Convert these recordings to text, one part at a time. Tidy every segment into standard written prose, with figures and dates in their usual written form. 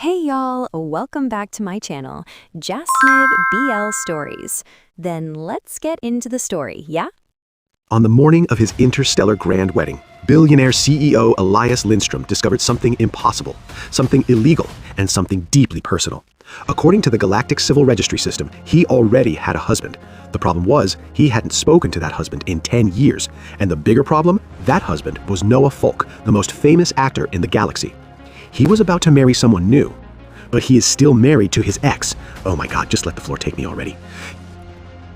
Hey y'all, welcome back to my channel, Jasniv BL Stories. Then let's get into the story, yeah? On the morning of his interstellar grand wedding, billionaire CEO Elias Lindström discovered something impossible, something illegal, and something deeply personal. According to the Galactic Civil Registry System, he already had a husband. The problem was, he hadn't spoken to that husband in 10 years. And the bigger problem, that husband was Noah Falk, the most famous actor in the galaxy. He was about to marry someone new, but he is still married to his ex. Oh my God, just let the floor take me already.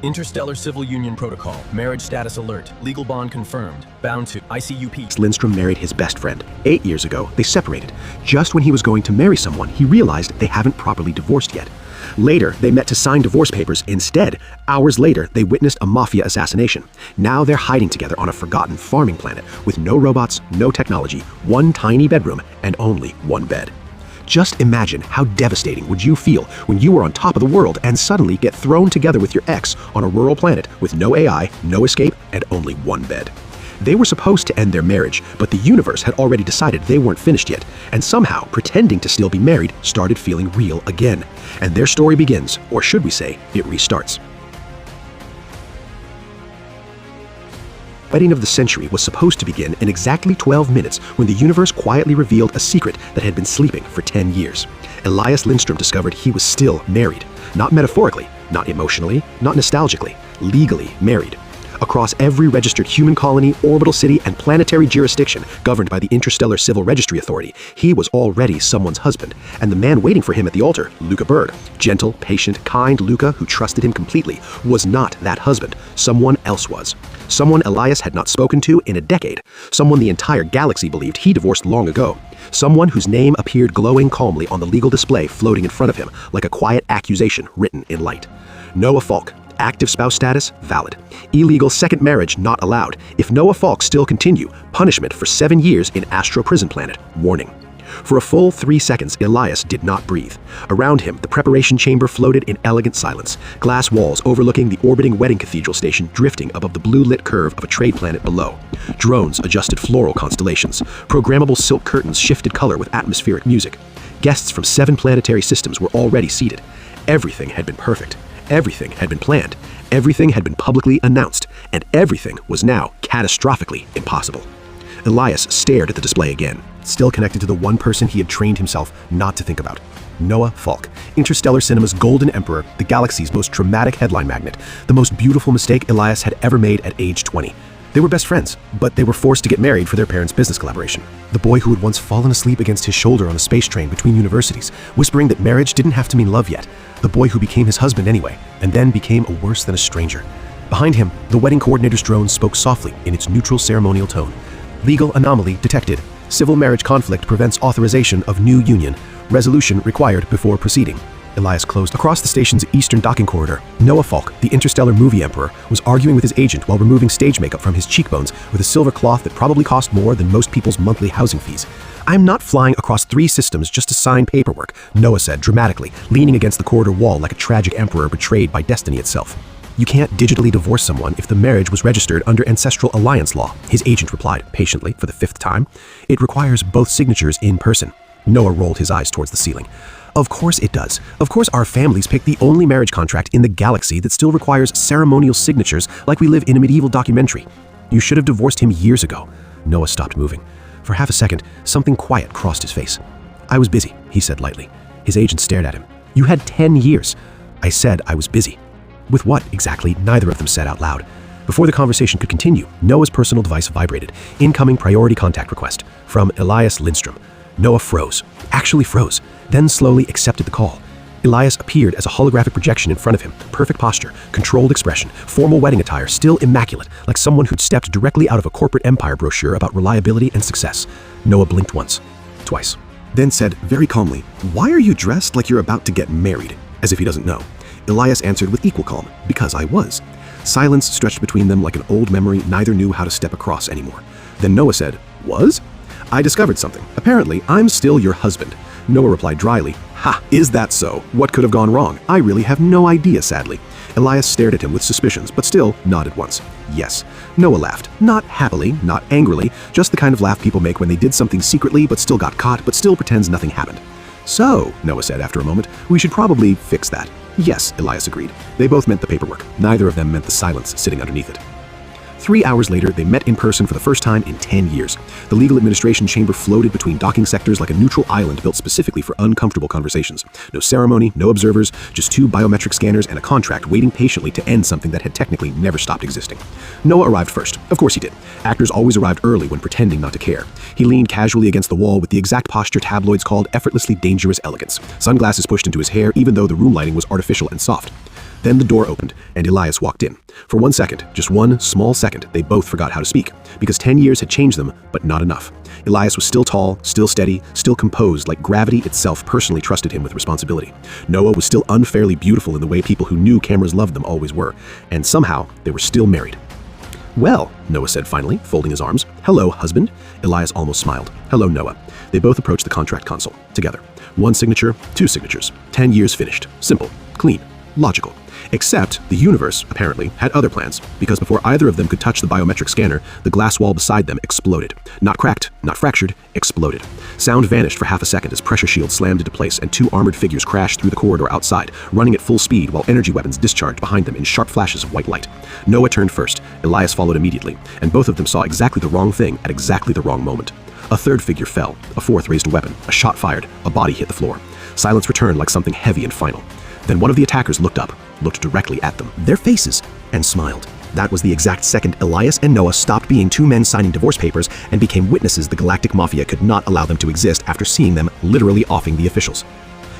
Interstellar Civil Union Protocol. Marriage status alert. Legal bond confirmed. Bound to ICUP. Lindström married his best friend. 8 years ago, they separated. Just when he was going to marry someone, he realized they haven't properly divorced yet. Later, they met to sign divorce papers. Instead, hours later, they witnessed a mafia assassination. Now they're hiding together on a forgotten farming planet with no robots, no technology, one tiny bedroom, and only one bed. Just imagine how devastating would you feel when you were on top of the world and suddenly get thrown together with your ex on a rural planet with no AI, no escape, and only one bed. They were supposed to end their marriage, but the universe had already decided they weren't finished yet, and somehow pretending to still be married started feeling real again. And their story begins, or should we say, it restarts. The wedding of the century was supposed to begin in exactly 12 minutes when the universe quietly revealed a secret that had been sleeping for 10 years. Elias Lindström discovered he was still married. Not metaphorically, not emotionally, not nostalgically, legally married. Across every registered human colony, orbital city, and planetary jurisdiction governed by the Interstellar Civil Registry Authority, he was already someone's husband. And the man waiting for him at the altar, Luca Berg, gentle, patient, kind Luca who trusted him completely, was not that husband. Someone else was. Someone Elias had not spoken to in a decade. Someone the entire galaxy believed he divorced long ago. Someone whose name appeared glowing calmly on the legal display floating in front of him, like a quiet accusation written in light. Noah Falk. Active spouse status, valid. Illegal second marriage, not allowed. If Noah Falk still continue, punishment for 7 years in Astro Prison Planet, warning. For a full 3 seconds, Elias did not breathe. Around him, the preparation chamber floated in elegant silence, glass walls overlooking the orbiting wedding cathedral station drifting above the blue-lit curve of a trade planet below. Drones adjusted floral constellations. Programmable silk curtains shifted color with atmospheric music. Guests from 7 planetary systems were already seated. Everything had been perfect. Everything had been planned, everything had been publicly announced, and everything was now catastrophically impossible. Elias stared at the display again, still connected to the one person he had trained himself not to think about. Noah Falk, interstellar cinema's golden emperor, the galaxy's most dramatic headline magnet, the most beautiful mistake Elias had ever made at age 20. They were best friends, but they were forced to get married for their parents' business collaboration. The boy who had once fallen asleep against his shoulder on a space train between universities, whispering that marriage didn't have to mean love yet. The boy who became his husband anyway, and then became a worse than a stranger. Behind him, the wedding coordinator's drone spoke softly in its neutral ceremonial tone. Legal anomaly detected. Civil marriage conflict prevents authorization of new union. Resolution required before proceeding. Elias closed. Across the station's eastern docking corridor, Noah Falk, the interstellar movie emperor, was arguing with his agent while removing stage makeup from his cheekbones with a silver cloth that probably cost more than most people's monthly housing fees. "I'm not flying across 3 systems just to sign paperwork," Noah said dramatically, leaning against the corridor wall like a tragic emperor betrayed by destiny itself. "You can't digitally divorce someone if the marriage was registered under ancestral alliance law," his agent replied patiently for the 5th time. "It requires both signatures in person." Noah rolled his eyes towards the ceiling. "Of course it does. Of course our families pick the only marriage contract in the galaxy that still requires ceremonial signatures like we live in a medieval documentary. You should have divorced him years ago." Noah stopped moving. For half a second, something quiet crossed his face. "I was busy," he said lightly. His agent stared at him. "You had 10 years. "I said I was busy." With what, exactly, neither of them said out loud. Before the conversation could continue, Noah's personal device vibrated. Incoming priority contact request from Elias Lindström. Noah froze, actually froze, then slowly accepted the call. Elias appeared as a holographic projection in front of him, perfect posture, controlled expression, formal wedding attire, still immaculate, like someone who'd stepped directly out of a corporate empire brochure about reliability and success. Noah blinked once, twice, then said very calmly, "Why are you dressed like you're about to get married?" As if he doesn't know. Elias answered with equal calm, "Because I was." Silence stretched between them like an old memory neither knew how to step across anymore. Then Noah said, "Was? I discovered something. Apparently, I'm still your husband." Noah replied dryly, "Ha, is that so? What could have gone wrong? I really have no idea, sadly." Elias stared at him with suspicions, but still nodded once. "Yes." Noah laughed, not happily, not angrily, just the kind of laugh people make when they did something secretly but still got caught, but still pretends nothing happened. So, Noah said after a moment, we should probably fix that. Yes, Elias agreed. They both meant the paperwork. Neither of them meant the silence sitting underneath it. 3 hours later, they met in person for the first time in 10 years. The legal administration chamber floated between docking sectors like a neutral island built specifically for uncomfortable conversations. No ceremony, no observers, just 2 biometric scanners and a contract waiting patiently to end something that had technically never stopped existing. Noah arrived first. Of course he did. Actors always arrived early when pretending not to care. He leaned casually against the wall with the exact posture tabloids called effortlessly dangerous elegance. Sunglasses pushed into his hair even though the room lighting was artificial and soft. Then the door opened, and Elias walked in. For 1 second, just one small second, they both forgot how to speak, because 10 years had changed them, but not enough. Elias was still tall, still steady, still composed, like gravity itself personally trusted him with responsibility. Noah was still unfairly beautiful in the way people who knew cameras loved them always were, and somehow they were still married. Well, Noah said finally, folding his arms. Hello, husband. Elias almost smiled. Hello, Noah. They both approached the contract console, together. 1 signature, 2 signatures. 10 years finished. Simple, clean, logical. Except the universe, apparently, had other plans, because before either of them could touch the biometric scanner, the glass wall beside them exploded. Not cracked, not fractured, exploded. Sound vanished for half a second as pressure shields slammed into place and 2 armored figures crashed through the corridor outside, running at full speed while energy weapons discharged behind them in sharp flashes of white light. Noah turned first, Elias followed immediately, and both of them saw exactly the wrong thing at exactly the wrong moment. A third figure fell, a fourth raised a weapon, a shot fired, a body hit the floor. Silence returned like something heavy and final. Then one of the attackers looked up, looked directly at them, their faces, and smiled. That was the exact second Elias and Noah stopped being 2 men signing divorce papers and became witnesses the galactic mafia could not allow them to exist after seeing them literally offing the officials.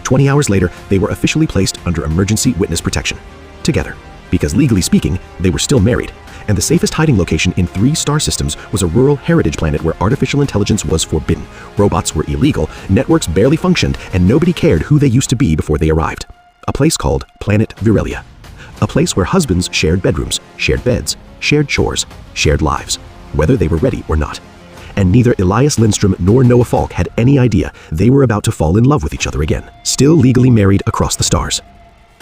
20 hours later, they were officially placed under emergency witness protection. Together. Because legally speaking, they were still married. And the safest hiding location in 3 star systems was a rural heritage planet where artificial intelligence was forbidden. Robots were illegal, networks barely functioned, and nobody cared who they used to be before they arrived. A place called Planet Virelia. A place where husbands shared bedrooms, shared beds, shared chores, shared lives, whether they were ready or not. And neither Elias Lindström nor Noah Falk had any idea they were about to fall in love with each other again, still legally married across the stars.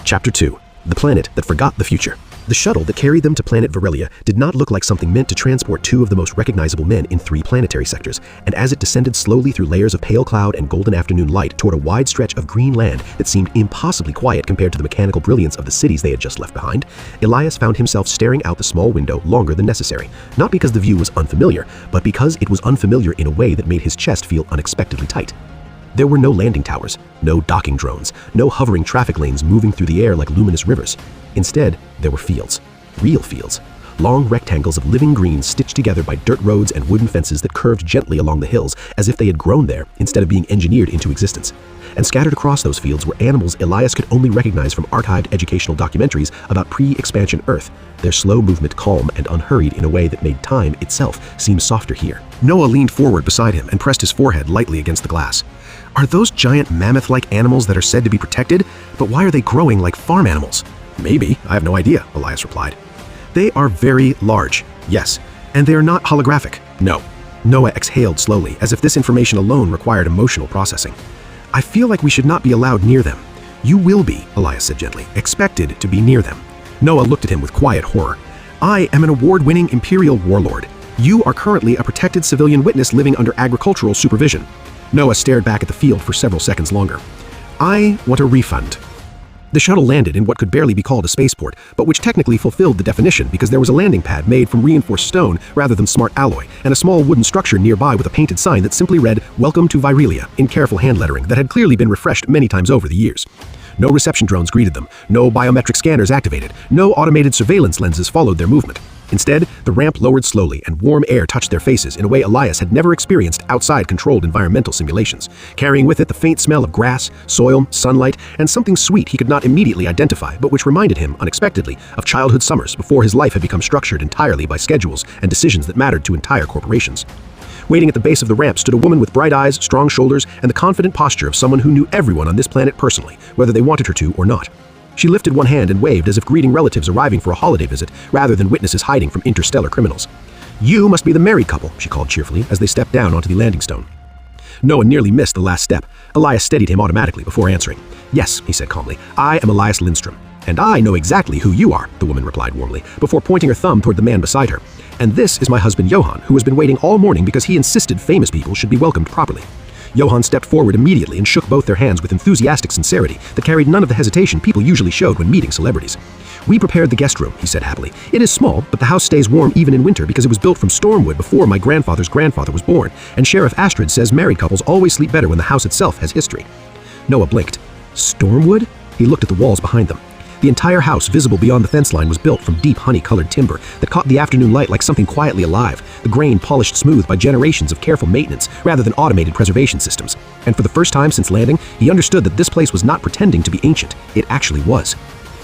Chapter 2. The planet that forgot the future. The shuttle that carried them to planet Virelia did not look like something meant to transport 2 of the most recognizable men in 3 planetary sectors, and as it descended slowly through layers of pale cloud and golden afternoon light toward a wide stretch of green land that seemed impossibly quiet compared to the mechanical brilliance of the cities they had just left behind, Elias found himself staring out the small window longer than necessary, not because the view was unfamiliar, but because it was unfamiliar in a way that made his chest feel unexpectedly tight. There were no landing towers, no docking drones, no hovering traffic lanes moving through the air like luminous rivers. Instead, there were fields. Real fields. Long rectangles of living green stitched together by dirt roads and wooden fences that curved gently along the hills as if they had grown there instead of being engineered into existence. And scattered across those fields were animals Elias could only recognize from archived educational documentaries about pre-expansion Earth, their slow movement calm and unhurried in a way that made time itself seem softer here. Noah leaned forward beside him and pressed his forehead lightly against the glass. Are those giant mammoth-like animals that are said to be protected? But why are they growing like farm animals? Maybe, I have no idea, Elias replied. They are very large, yes, and they are not holographic, no. Noah exhaled slowly, as if this information alone required emotional processing. I feel like we should not be allowed near them. You will be, Elias said gently, expected to be near them. Noah looked at him with quiet horror. I am an award-winning imperial warlord. You are currently a protected civilian witness living under agricultural supervision. Noah stared back at the field for several seconds longer. I want a refund. The shuttle landed in what could barely be called a spaceport, but which technically fulfilled the definition because there was a landing pad made from reinforced stone rather than smart alloy, and a small wooden structure nearby with a painted sign that simply read, "Welcome to Virelia," in careful hand lettering that had clearly been refreshed many times over the years. No reception drones greeted them, no biometric scanners activated, no automated surveillance lenses followed their movement. Instead, the ramp lowered slowly and warm air touched their faces in a way Elias had never experienced outside controlled environmental simulations, carrying with it the faint smell of grass, soil, sunlight, and something sweet he could not immediately identify, but which reminded him, unexpectedly, of childhood summers before his life had become structured entirely by schedules and decisions that mattered to entire corporations. Waiting at the base of the ramp stood a woman with bright eyes, strong shoulders, and the confident posture of someone who knew everyone on this planet personally, whether they wanted her to or not. She lifted one hand and waved as if greeting relatives arriving for a holiday visit rather than witnesses hiding from interstellar criminals. You must be the married couple, she called cheerfully as they stepped down onto the landing stone. Noah nearly missed the last step. Elias steadied him automatically before answering. Yes, he said calmly, I am Elias Lindström. And I know exactly who you are, the woman replied warmly, before pointing her thumb toward the man beside her. And this is my husband Johan, who has been waiting all morning because he insisted famous people should be welcomed properly. Johann stepped forward immediately and shook both their hands with enthusiastic sincerity that carried none of the hesitation people usually showed when meeting celebrities. "We prepared the guest room," he said happily. "It is small, but the house stays warm even in winter because it was built from stormwood before my grandfather's grandfather was born, and Sheriff Astrid says married couples always sleep better when the house itself has history." Noah blinked. Stormwood? He looked at the walls behind them. The entire house, visible beyond the fence line, was built from deep honey-colored timber that caught the afternoon light like something quietly alive, the grain polished smooth by generations of careful maintenance rather than automated preservation systems. And for the first time since landing, he understood that this place was not pretending to be ancient. It actually was.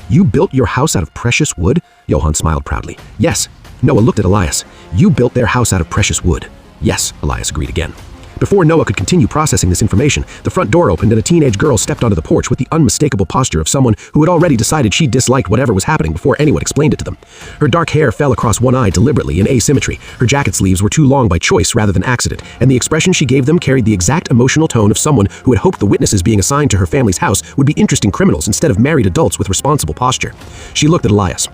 "You built your house out of precious wood?" Johann smiled proudly. "Yes." Noah looked at Elias. "You built their house out of precious wood." "Yes," Elias agreed again. Before Noah could continue processing this information, the front door opened and a teenage girl stepped onto the porch with the unmistakable posture of someone who had already decided she disliked whatever was happening before anyone explained it to them. Her dark hair fell across one eye deliberately in asymmetry, her jacket sleeves were too long by choice rather than accident, and the expression she gave them carried the exact emotional tone of someone who had hoped the witnesses being assigned to her family's house would be interesting criminals instead of married adults with responsible posture. She looked at Elias.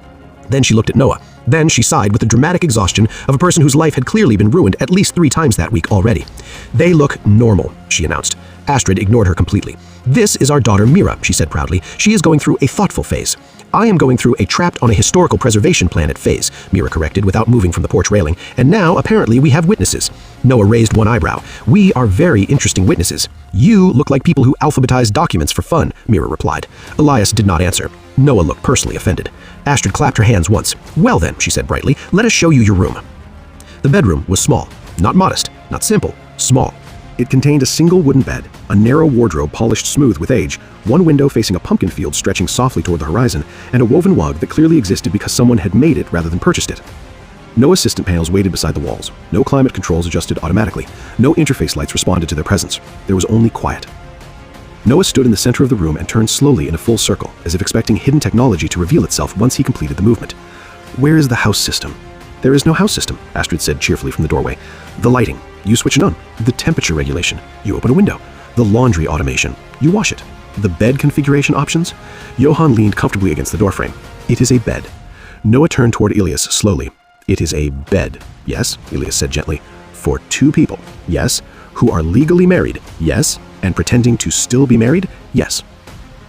Then she looked at Noah. Then she sighed with the dramatic exhaustion of a person whose life had clearly been ruined at least 3 times that week already. "They look normal," she announced. Astrid ignored her completely. "This is our daughter Mira," she said proudly. "She is going through a thoughtful phase." "I am going through a trapped on a historical preservation planet phase," Mira corrected without moving from the porch railing. "And now, apparently, we have witnesses." Noah raised one eyebrow. "We are very interesting witnesses." "You look like people who alphabetize documents for fun," Mira replied. Elias did not answer. Noah looked personally offended. Astrid clapped her hands once. "Well then," she said brightly, "let us show you your room." The bedroom was small. Not modest, not simple, small. It contained a single wooden bed, a narrow wardrobe polished smooth with age, one window facing a pumpkin field stretching softly toward the horizon, and a woven rug that clearly existed because someone had made it rather than purchased it. No assistant panels waited beside the walls. No climate controls adjusted automatically. No interface lights responded to their presence. There was only quiet. Noah stood in the center of the room and turned slowly in a full circle, as if expecting hidden technology to reveal itself once he completed the movement. "Where is the house system?" "There is no house system," Astrid said cheerfully from the doorway. "The lighting. You switch it on. The temperature regulation. You open a window. The laundry automation. You wash it. The bed configuration options?" Johann leaned comfortably against the doorframe. "It is a bed." Noah turned toward Elias slowly. "It is a bed." "Yes," Elias said gently. "For 2 people." "Yes." "Who are legally married." "Yes." "And pretending to still be married?" "Yes."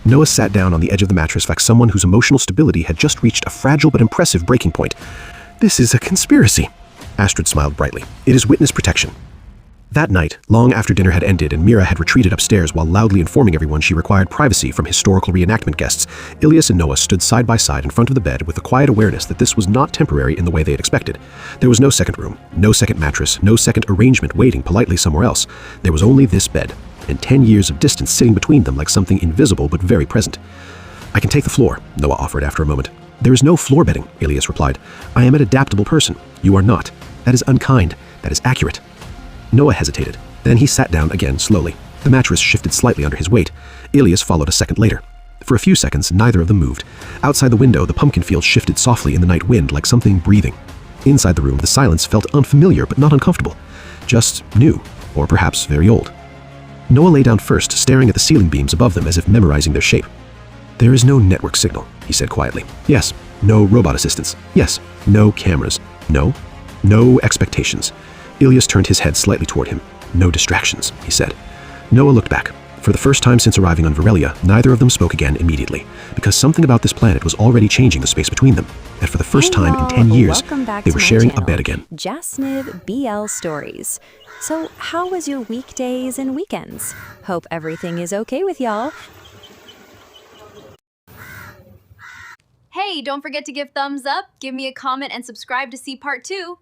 Noah sat down on the edge of the mattress like someone whose emotional stability had just reached a fragile but impressive breaking point. "This is a conspiracy." Astrid smiled brightly. "It is witness protection." That night, long after dinner had ended and Mira had retreated upstairs while loudly informing everyone she required privacy from historical reenactment guests, Elias and Noah stood side by side in front of the bed with the quiet awareness that this was not temporary in the way they had expected. There was no second room, no second mattress, no second arrangement waiting politely somewhere else. There was only this bed, and 10 years of distance sitting between them like something invisible but very present. "I can take the floor," Noah offered after a moment. "There is no floor bedding," Elias replied. "I am an adaptable person. You are not. That is unkind. That is accurate." Noah hesitated. Then he sat down again slowly. The mattress shifted slightly under his weight. Elias followed a second later. For a few seconds, neither of them moved. Outside the window, the pumpkin field shifted softly in the night wind like something breathing. Inside the room, the silence felt unfamiliar but not uncomfortable. Just new, or perhaps very old. Noah lay down first, staring at the ceiling beams above them as if memorizing their shape. "There is no network signal," he said quietly. "Yes." "No robot assistants." "Yes." "No cameras." "No." "No expectations." Elias turned his head slightly toward him. "No distractions," he said. Noah looked back. For the first time since arriving on Virelia, neither of them spoke again immediately, because something about this planet was already changing the space between them. And for the first time in 10 years, they were sharing a bed again. Jasniv BL Stories. So how was your weekdays and weekends? Hope everything is okay with y'all. Hey, don't forget to give thumbs up, give me a comment, and subscribe to see part 2.